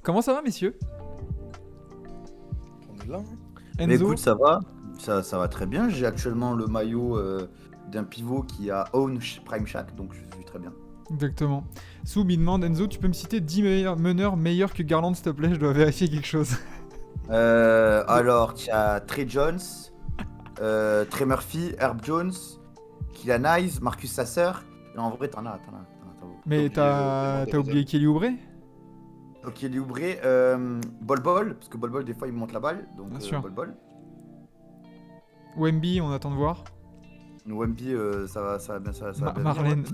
Comment ça va, messieurs? On est là. Mais Enzo? écoute, ça va. Ça va très bien. J'ai actuellement le maillot d'un pivot qui a Own Prime Shack, donc je suis très bien. Exactement. Soub, il demande, Enzo, tu peux me citer 10 meneurs meilleurs que Garland, s'il te plaît? Je dois vérifier quelque chose. Alors, tu as Trey Jones, Trey Murphy, Herb Jones, Killian Hayes, Marcus Sasser. Et en vrai, t'en as. Mais t'as oublié Kelly Oubre? Ok, Lioubre, Bol, parce que Bol, des fois, il me monte la balle. Donc, Bien sûr. Bol. Wemby, on attend de voir. Wemby, ça va bien.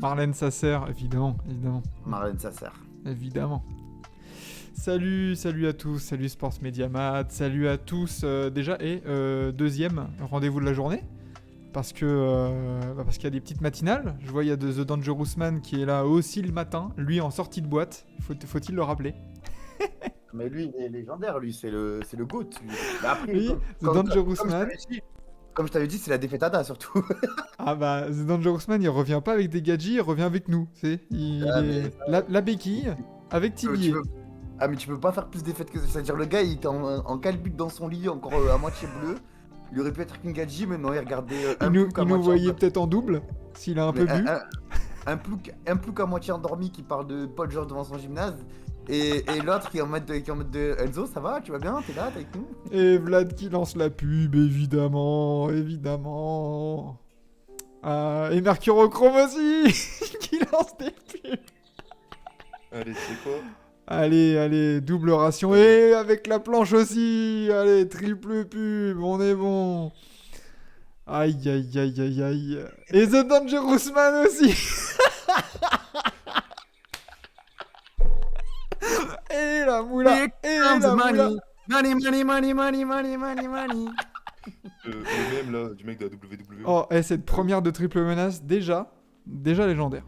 Marlène Sasser, évidemment. Marlène Sasser. Évidemment. Salut à tous, salut Sports Mediamat, salut à tous. Déjà, deuxième rendez-vous de la journée. Parce qu'il y a des petites matinales. Je vois, il y a The Dangerous Man qui est là aussi le matin, lui en sortie de boîte. Faut-il le rappeler? Mais lui, il est légendaire, lui, c'est le GOAT. Lui. Mais après, Oui, The Dangerous Man. Comme je t'avais dit, c'est la défaitada surtout. Ah bah, The Dangerous Man, il revient pas avec des gadgets, il revient avec nous. La béquille avec Tibier. Mais tu peux pas faire plus d'effets que ça. C'est-à-dire, le gars, il était en calbute dans son lit, encore à moitié bleu. Il aurait pu être une gadget, mais non, il regardait il nous voyait peut-être en double, s'il a un peu bu. Un plouc à moitié endormi qui parle de Paul George devant son gymnase. Et l'autre qui est en mode de Enzo, ça va, tu vas bien, t'es là, t'es avec nous. Et Vlad qui lance la pub, évidemment. Et Mercurochrome aussi qui lance des pubs. Allez, c'est quoi? Allez, double ration. Et avec la planche aussi. Allez, triple pub, on est bon. Aïe. Et The Dangerous Man aussi. Et la moula. Money. Le même là, du mec de la WWE. Oh, et cette première de triple menace, déjà légendaire.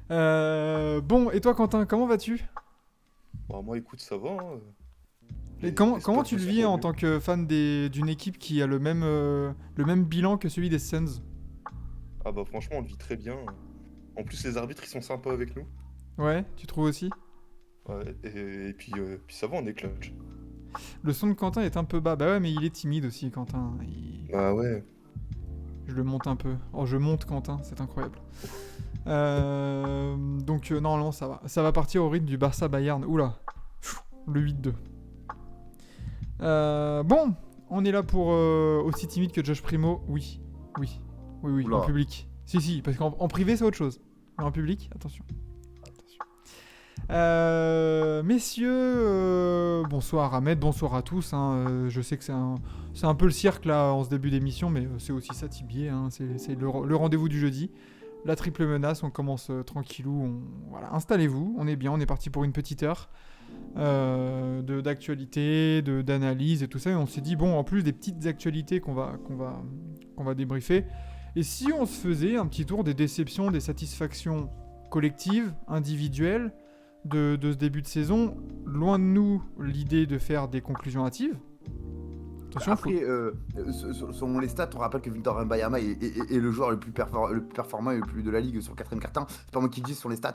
Bon, et toi Quentin, comment vas-tu? Bah, moi, écoute, ça va. Hein. Et comment tu le vis en tant que fan d'une équipe qui a le même bilan que celui des Suns? Ah bah franchement, on le vit très bien. En plus, les arbitres, ils sont sympas avec nous. Ouais, tu trouves aussi? Ouais, et puis ça va, on est clutch. Le son de Quentin est un peu bas. Bah ouais, mais il est timide aussi, Quentin. Ah ouais. Je le monte un peu. Oh, je monte Quentin, c'est incroyable. Donc normalement ça va. Ça va partir au rythme du Barça Bayern. Oula, le 8-2. Bon, on est là pour aussi timide que Josh Primo. Oui, Oula. en public. Si, parce qu'en privé c'est autre chose. Mais en public, attention. Messieurs, bonsoir Ahmed, bonsoir à tous. Hein. Je sais que c'est un peu le cirque là en ce début d'émission, mais c'est aussi ça Tibier. Hein. C'est le rendez-vous du jeudi. La triple menace, on commence tranquillou. Voilà, installez-vous, on est bien, on est parti pour une petite heure d'actualité, d'analyse et tout ça. Et on s'est dit bon, en plus des petites actualités qu'on va débriefer. Et si on se faisait un petit tour des déceptions, des satisfactions collectives, individuelles de ce début de saison, loin de nous l'idée de faire des conclusions hâtives. Attention, après, selon les stats, on rappelle que Victor Wembanyama est le joueur le plus performant et le plus de la ligue sur le 4ème quart-temps. C'est pas moi qui le dis, sur les stats.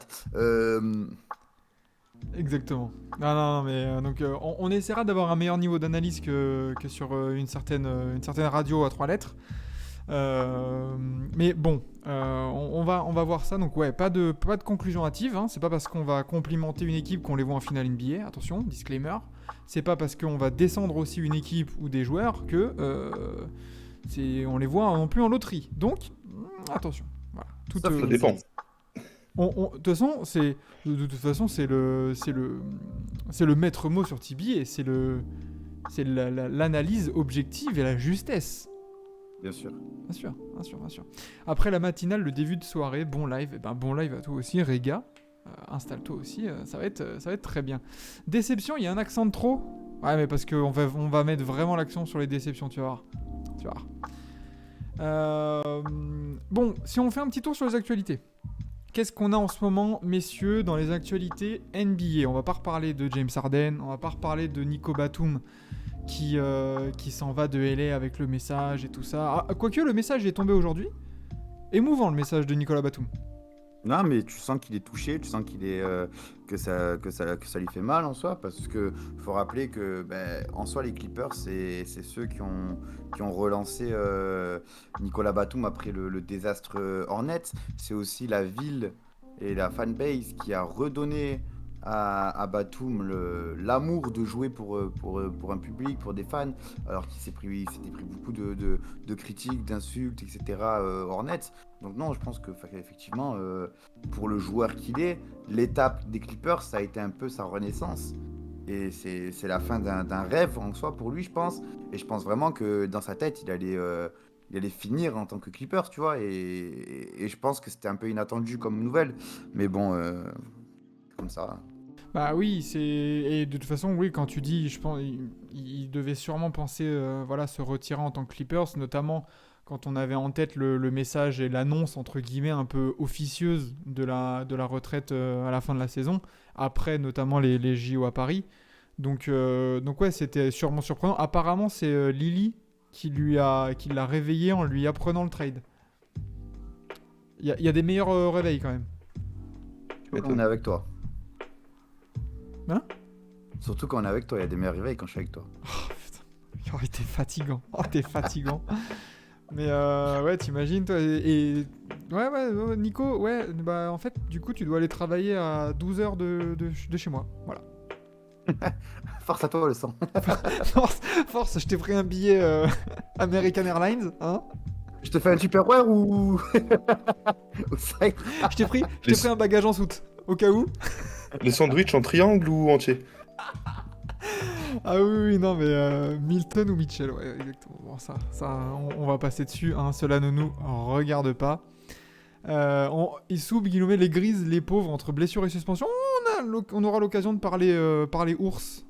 Exactement. Non, mais donc on essaiera d'avoir un meilleur niveau d'analyse que sur une certaine radio à 3 lettres. Mais bon, on va voir ça. Donc ouais, pas de conclusion hâtive. Hein. C'est pas parce qu'on va complimenter une équipe qu'on les voit en finale NBA. Attention, disclaimer. C'est pas parce qu'on va descendre aussi une équipe ou des joueurs que on les voit non plus en loterie. Donc attention. Voilà. Ça dépend. De toute façon, c'est le maître mot sur Tibi et c'est l'analyse objective et la justesse. Bien sûr. Après la matinale, le début de soirée, bon live. Et ben bon live à toi aussi, Réga. Installe-toi aussi, ça va être très bien. Déception, il y a un accent de trop. Ouais, mais parce qu'on va mettre vraiment l'accent sur les déceptions, tu vas voir. Bon, si on fait un petit tour sur les actualités. Qu'est-ce qu'on a en ce moment, messieurs, dans les actualités NBA? On va pas reparler de James Harden, on va pas reparler de Nico Batum qui s'en va de LA avec le message et tout ça. Ah, quoique le message est tombé aujourd'hui. Émouvant le message de Nicolas Batum. Non, mais tu sens qu'il est touché, tu sens qu'il est que ça lui fait mal en soi, parce que faut rappeler que en soi les Clippers c'est ceux qui ont relancé Nicolas Batum après le désastre Hornets. C'est aussi la ville et la fanbase qui a redonné à Batum l'amour de jouer pour un public, pour des fans, alors il s'était pris beaucoup de critiques, d'insultes, etc. Hornets. Donc non, je pense que effectivement, pour le joueur qu'il est, l'étape des Clippers, ça a été un peu sa renaissance. Et c'est la fin d'un rêve en soi pour lui, je pense. Et je pense vraiment que dans sa tête, il allait finir en tant que Clippers, tu vois. Et je pense que c'était un peu inattendu comme nouvelle. Mais bon, comme ça. Bah oui, et de toute façon, oui, quand tu dis, je pense, il devait sûrement penser, voilà, se retirer en tant que Clippers, notamment quand on avait en tête le message et l'annonce entre guillemets un peu officieuse de la retraite à la fin de la saison, après notamment les JO à Paris. Donc ouais, c'était sûrement surprenant. Apparemment, c'est Lily qui l'a réveillé en lui apprenant le trade. Il y a des meilleurs réveils quand même. Surtout quand on est avec toi. Hein? Surtout quand on est avec toi, il y a des meilleurs réveils quand je suis avec toi. Oh putain, t'es fatigant. Oh, t'es fatigant. Mais ouais, t'imagines, toi. Ouais, Nico, ouais, bah en fait, du coup, tu dois aller travailler à 12 heures de chez moi. Voilà. Force à toi, le sang. Force, je t'ai pris un billet American Airlines, hein. Je te fais un Tupperware ou. Ou ça Je t'ai pris un bagage en soute, au cas où. Les sandwichs en triangle ou entier? Ah oui, non, mais Milton ou Mitchell, ouais, exactement. Bon, ça on va passer dessus, hein, cela ne nous regarde pas. Issoub, Guillaumet, les grises, les pauvres, entre blessures et suspension, on aura l'occasion de parler ours,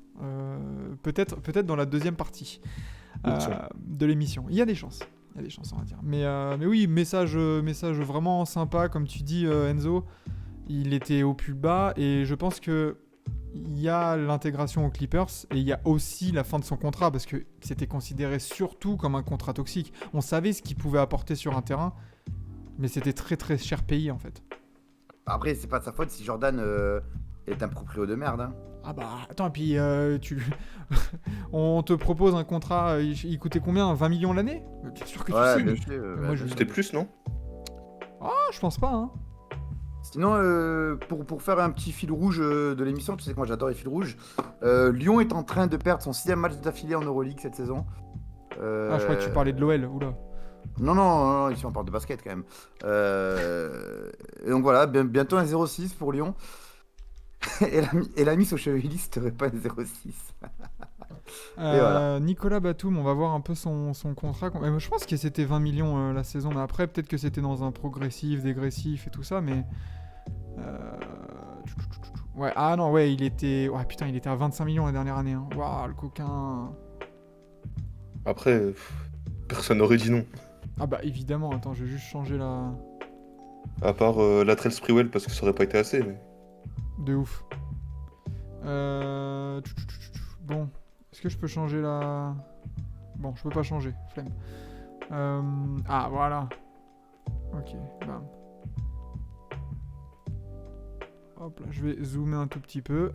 peut-être dans la deuxième partie de l'émission. Il y a des chances, on va dire. Mais oui, message vraiment sympa, comme tu dis, Enzo. Il était au plus bas et je pense que il y a l'intégration aux Clippers et il y a aussi la fin de son contrat parce que c'était considéré surtout comme un contrat toxique. On savait ce qu'il pouvait apporter sur un terrain, mais c'était très très cher payé en fait. Après, c'est pas de sa faute si Jordan est un proprio de merde. Hein. Ah bah attends, et puis on te propose un contrat, il coûtait combien, 20 millions l'année? Bien sûr que tu signes. Bien sûr, Moi, C'était plus, non? Ah, je pense pas, hein. Sinon, pour faire un petit fil rouge de l'émission, tu sais que moi j'adore les fils rouges, Lyon est en train de perdre son 6ème match d'affilée en Euroleague cette saison. Ah, je crois que tu parlais de l'OL, oula. Non, ici on parle de basket quand même. Et donc voilà, bientôt un 0-6 pour Lyon. et la mise au chevalier serait pas un 0-6. Voilà. Nicolas Batum, on va voir un peu son contrat. Je pense que c'était 20 millions la saison, mais après peut-être que c'était dans un progressif, dégressif et tout ça, mais... Ouais, ah non, ouais, il était à 25 millions la dernière année. Hein. Waouh, le coquin. Après, personne n'aurait dit non. Ah bah évidemment, attends, je vais juste changer la... À part Latrell Sprewell parce que ça aurait pas été assez, mais... De ouf. Bon, est-ce que je peux changer la... Bon, je peux pas changer, flemme. Ah, voilà. Ok, bam. Hop là, je vais zoomer un tout petit peu.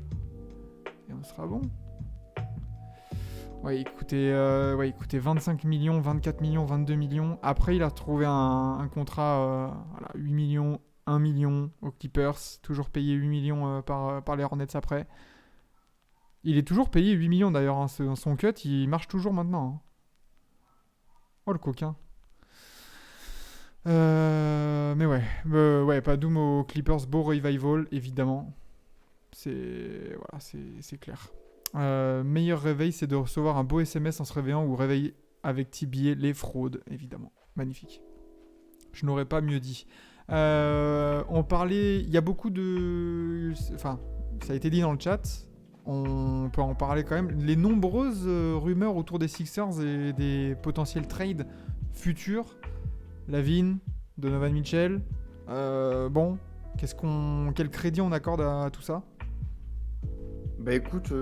Et on sera bon. Ouais, écoutez, 25 millions, 24 millions, 22 millions. Après, il a retrouvé un contrat, 8 millions, 1 million aux Clippers. Toujours payé 8 millions par les Hornets après. Il est toujours payé 8 millions d'ailleurs. Hein. Son cut, il marche toujours maintenant. Hein. Oh, le coquin. Mais ouais, Batum aux Clippers, beau revival, évidemment. C'est clair. Meilleur réveil, c'est de recevoir un beau SMS en se réveillant ou réveiller avec TBA les fraudes, évidemment. Magnifique. Je n'aurais pas mieux dit. On parlait... Il y a beaucoup de... Enfin, ça a été dit dans le chat. On peut en parler quand même. Les nombreuses rumeurs autour des Sixers et des potentiels trades futurs. Lavine, Donovan Mitchell. Bon, quel crédit on accorde à tout ça? Bah écoute...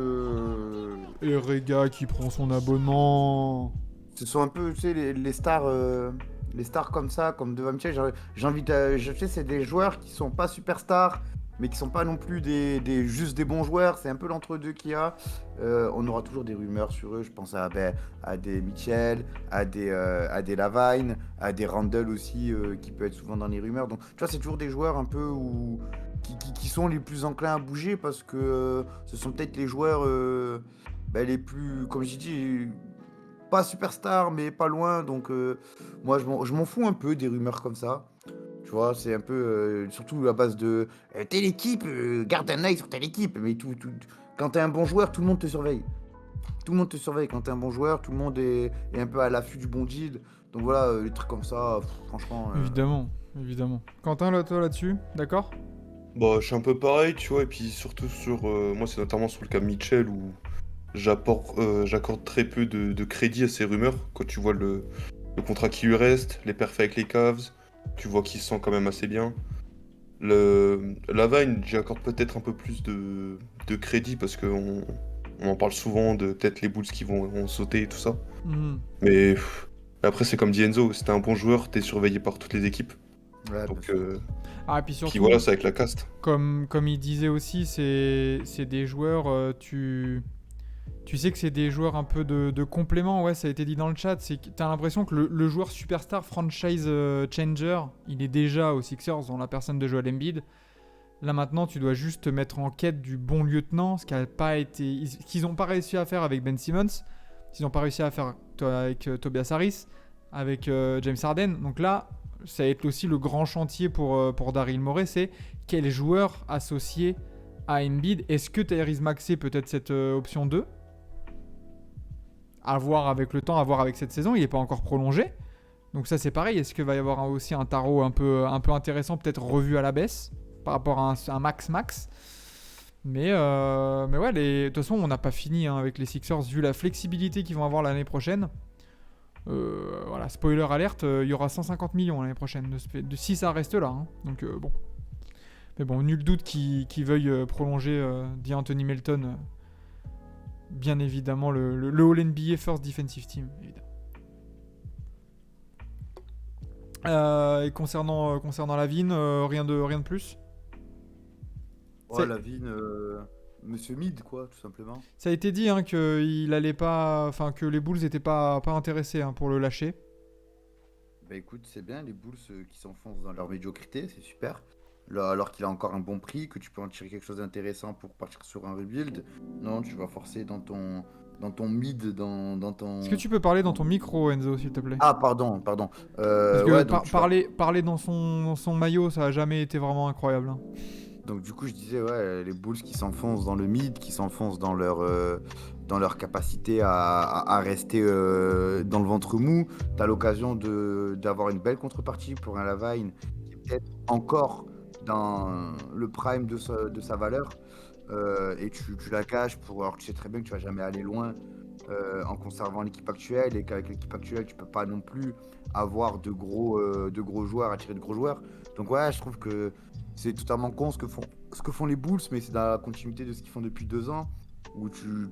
Et Rega qui prend son abonnement. Ce sont un peu, tu sais, les stars Les stars comme ça, comme Donovan Mitchell, j'ai envie de. Je sais, c'est des joueurs qui sont pas superstars, mais qui sont pas non plus juste des bons joueurs. C'est un peu l'entre-deux qu'il y a. On aura toujours des rumeurs sur eux. Je pense à des Mitchell, à des Lavine, à des Randle aussi, qui peut être souvent dans les rumeurs. Donc, tu vois, c'est toujours des joueurs un peu qui sont les plus enclins à bouger parce que ce sont peut-être les joueurs les plus, comme j'ai dit, pas superstars, mais pas loin. Donc, moi, je m'en fous un peu des rumeurs comme ça. Tu vois, c'est un peu, surtout à base de telle équipe, garde un œil sur telle équipe. Mais quand t'es un bon joueur, tout le monde te surveille. Tout le monde te surveille. Quand t'es un bon joueur, tout le monde est un peu à l'affût du bon deal. Donc voilà, les trucs comme ça, franchement. Évidemment. Quentin, là, toi, là-dessus, d'accord? Bah, je suis un peu pareil, tu vois, et puis surtout moi, c'est notamment sur le cas Mitchell où j'accorde très peu de crédit à ces rumeurs. Quand tu vois le contrat qui lui reste, les perfs avec les Cavs, tu vois qu'il se sent quand même assez bien. Lavine, j'y accorde peut-être un peu plus de crédit parce qu'on en parle souvent de peut-être les Bulls qui vont sauter et tout ça. Mhm. Mais après, c'est comme dit Enzo, si t'es un bon joueur, t'es surveillé par toutes les équipes. Ouais, Donc, Ah, et puis surtout, puis voilà, c'est avec la caste. comme il disait aussi, c'est des joueurs, tu sais que c'est des joueurs un peu de complément, ouais, ça a été dit dans le chat, c'est que t'as l'impression que le joueur superstar franchise changer, il est déjà aux Sixers dans la personne de Joel Embiid. Là maintenant, tu dois juste te mettre en quête du bon lieutenant, ce qu'ils n'ont pas réussi à faire avec Ben Simmons, qu'ils n'ont pas réussi à faire avec Tobias Harris, avec James Harden. Donc là, ça va être aussi le grand chantier pour Daryl Morey, c'est quel joueur associé à Embiid. Est-ce que Tyrese Maxey peut être cette option 2 ? À voir avec le temps, à voir avec cette saison, il n'est pas encore prolongé. Donc ça c'est pareil, est-ce qu'il va y avoir aussi un tarot un peu intéressant, peut-être revu à la baisse, par rapport à un max. Mais ouais, de toute façon on n'a pas fini avec les Sixers, vu la flexibilité qu'ils vont avoir l'année prochaine. Voilà, spoiler alerte, il y aura 150 millions l'année prochaine, si ça reste là. Donc bon. Mais bon, nul doute qu'ils veuillent prolonger D'Anthony Melton. Bien évidemment, le All-NBA First Defensive Team, évidemment. Et concernant Lavine, rien de plus. Ouais, Lavine, Monsieur Mid, quoi, tout simplement. Ça a été dit qu'il allait pas, enfin que les Bulls n'étaient pas intéressés pour le lâcher. Bah écoute, c'est bien, les Bulls qui s'enfoncent dans leur médiocrité, c'est super. Là, alors qu'il a encore un bon prix, que tu peux en tirer quelque chose d'intéressant pour partir sur un rebuild. Non, tu vas forcer dans ton mid, dans ton... Est-ce que tu peux parler dans ton micro, Enzo, s'il te plaît ? Ah, pardon. Parce que ouais, parler dans son maillot, ça a jamais été vraiment incroyable. Donc du coup, je disais, ouais, les Bulls qui s'enfoncent dans le mid, qui s'enfoncent dans leur capacité à rester dans le ventre mou. Tu as l'occasion d'avoir une belle contrepartie pour un Lavine qui est peut-être encore dans le prime de sa valeur. Et tu la caches alors tu sais très bien que tu vas jamais aller loin en conservant l'équipe actuelle, et qu'avec l'équipe actuelle, tu peux pas non plus avoir de gros joueurs, attirer de gros joueurs. Donc ouais, je trouve que c'est totalement con ce que font les Bulls, mais c'est dans la continuité de ce qu'ils font depuis 2 ans, où tu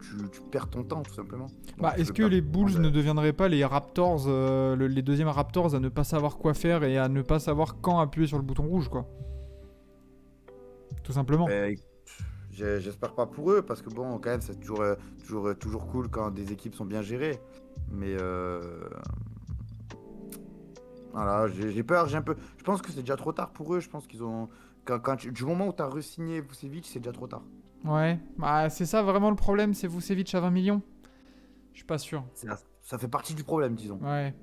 perds ton temps, tout simplement. Donc, est-ce que les Bulls ne deviendraient pas les Raptors, les deuxièmes Raptors, à ne pas savoir quoi faire et à ne pas savoir quand appuyer sur le bouton rouge, quoi ? Tout simplement. J'espère pas pour eux, parce que bon, quand même, c'est toujours cool quand des équipes sont bien gérées. Mais voilà, j'ai peur, j'ai un peu. Je pense que c'est déjà trop tard pour eux. Je pense qu'ils ont. Du moment où tu as re-signé Vucevic, c'est déjà trop tard. Ouais, c'est ça vraiment le problème, c'est Vucevic à 20 millions. Je suis pas sûr. Ça fait partie du problème, disons. Ouais.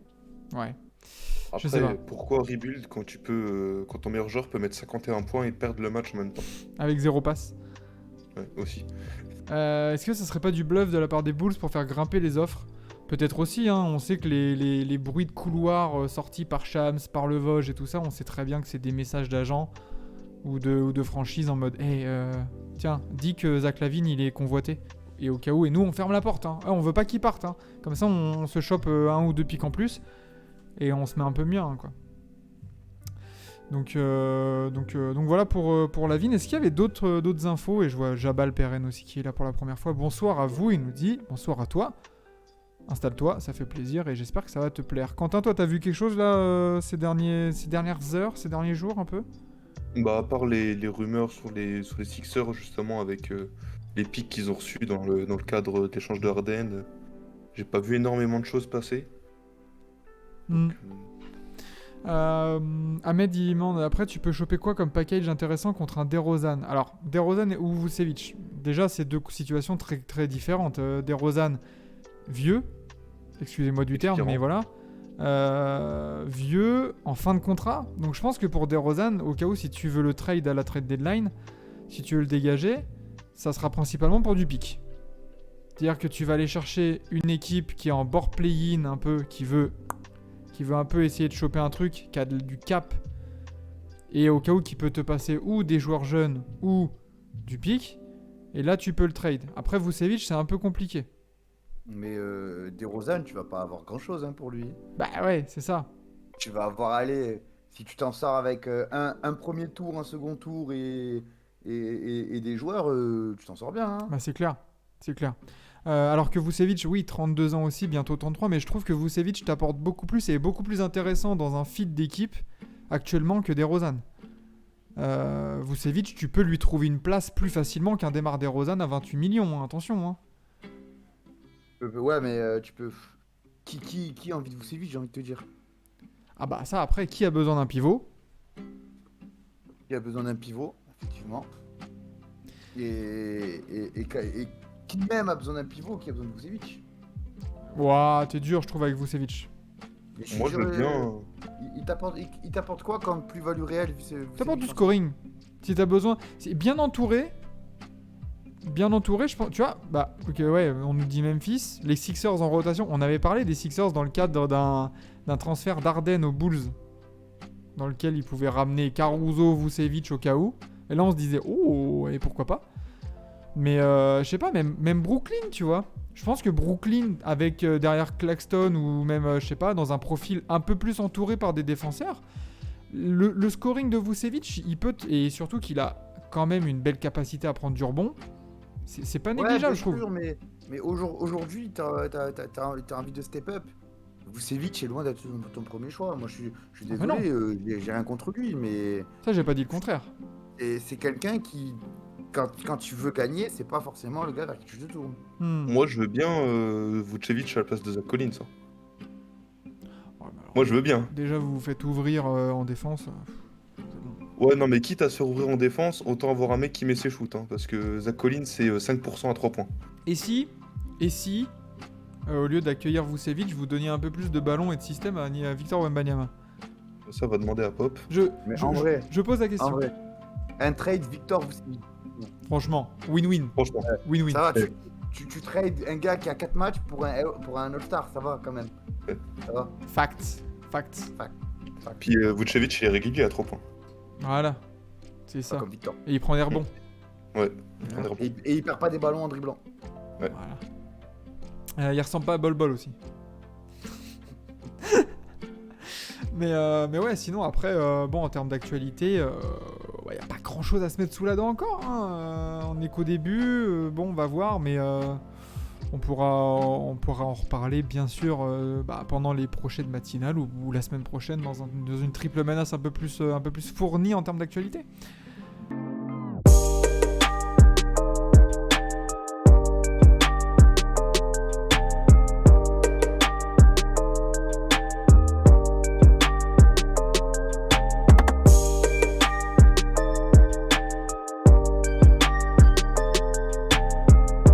Après, Je sais pas. Pourquoi rebuild quand ton meilleur joueur peut mettre 51 points et perdre le match en même temps ? Avec 0 passe. Ouais, aussi. Est-ce que ça serait pas du bluff de la part des Bulls pour faire grimper les offres ? Peut-être aussi, on sait que les bruits de couloir sortis par Shams, par Le Vosges et tout ça, on sait très bien que c'est des messages d'agents ou de franchise en mode hey, tiens, dis que Zach LaVine il est convoité. Et au cas où, et nous on ferme la porte, on veut pas qu'il parte. Comme ça on se chope 1 ou 2 pics en plus et on se met un peu bien, quoi. Donc voilà pour LaVine. Est-ce qu'il y avait d'autres infos ? Et je vois Jabal Perren aussi qui est là pour la première fois. Bonsoir à vous, il nous dit. Bonsoir à toi. installe-toi, ça fait plaisir et j'espère que ça va te plaire. Quentin, toi, t'as vu quelque chose là ces dernières heures, ces derniers jours un peu? Bah, à part les rumeurs sur les Sixers, justement, avec les pics qu'ils ont reçus dans le cadre d'échange de Harden, j'ai pas vu énormément de choses passer. Hmm. Donc, Ahmed, il demande après, tu peux choper quoi comme package intéressant contre un DeRozan? Alors, DeRozan ou Vucevic, déjà, c'est deux situations très, très différentes. DeRozan, vieux, excusez-moi du terme, Expirant. mais voilà. Vieux, en fin de contrat. Donc, je pense que pour DeRozan, au cas où, si tu veux le trade à la trade deadline, si tu veux le dégager, ça sera principalement pour du pick. C'est-à-dire que tu vas aller chercher une équipe qui est en bord play-in un peu, qui veut un peu essayer de choper un truc, qui a du cap, et au cas où qui peut te passer ou des joueurs jeunes ou du pick, et là tu peux le trade. Après Vucevic, c'est un peu compliqué. Mais DeRozan, tu vas pas avoir grand-chose pour lui. Bah ouais, c'est ça. Tu vas avoir, allez, si tu t'en sors avec un premier tour, un second tour et des joueurs, tu t'en sors bien. Hein. Bah c'est clair, c'est clair. Alors que Vucevic, oui, 32 ans aussi, bientôt 33, mais je trouve que Vucevic t'apporte beaucoup plus et est beaucoup plus intéressant dans un fit d'équipe actuellement que DeRozan. Vucevic, tu peux lui trouver une place plus facilement qu'un Demar DeRozan à 28 millions, hein, attention. Hein. Ouais, mais tu peux. Qui a envie de Vucevic, j'ai envie de te dire. Ah bah ça, après, qui a besoin d'un pivot? Qui a besoin d'un pivot, effectivement. Et qui même a besoin d'un pivot, qui a besoin de Vucevic. Ouah, t'es dur, je trouve, avec Vucevic. Mais je moi, suis je veux sûr, bien. Il t'apporte quoi comme plus-value réelle T'apportes du scoring. Si t'as besoin. C'est bien entouré. Bien entouré, je pense. Tu vois, bah, ok, ouais, on nous dit Memphis. Les Sixers en rotation. On avait parlé des Sixers dans le cadre d'un transfert d'Harden aux Bulls. Dans lequel ils pouvaient ramener Caruso, Vucevic au cas où. Et là, on se disait, oh, et pourquoi pas. Mais je sais pas, même Brooklyn, tu vois. Je pense que Brooklyn, avec derrière Claxton ou même, je sais pas, dans un profil un peu plus entouré par des défenseurs, le scoring de Vucevic, il peut. Et surtout qu'il a quand même une belle capacité à prendre du rebond. C'est pas négligeable, je trouve. Sûr, mais aujourd'hui, t'as envie de step up. Vucevic est loin d'être ton premier choix. Moi, je suis Ah, mais désolé, j'ai rien contre lui, mais Ça, j'ai pas dit le contraire. c'est quelqu'un qui, quand tu veux gagner, c'est pas forcément le gars vers qui tu te tournes. Moi, je veux bien Vucevic à la place de Zach Collins. Hein. Ouais, mais alors, Moi, je veux bien. déjà, vous vous faites ouvrir en défense. C'est bon. Ouais, non, mais quitte à se rouvrir en défense, autant avoir un mec qui met ses shoots. Hein, parce que Zach Collins, c'est 5% à 3 points. Et si, au lieu d'accueillir Vucevic, vous donniez un peu plus de ballons et de système à Victor Wembanyama? Ça va demander à Pop. Mais en vrai, je pose la question. en vrai, un trade Victor Vucevic. Franchement, win-win. Franchement. Win-win. Ça va, tu trades un gars qui a 4 matchs pour un All-Star, ça va quand même. Ouais. Ça va. Facts. Puis Vucevic, il est régulier à 3 points. Voilà. C'est Pas ça. comme Victor. Et il prend des rebonds. Ouais. Voilà. Et il perd pas des ballons en dribblant. Voilà. Il ressemble pas à Bol Bol aussi. mais ouais, sinon après, bon, en termes d'actualité, y a pas grand chose à se mettre sous la dent encore. Hein. On est qu'au début, bon, on va voir, mais on pourra en reparler bien sûr pendant les prochaines matinales ou la semaine prochaine dans une triple menace un peu plus fournie en termes d'actualité.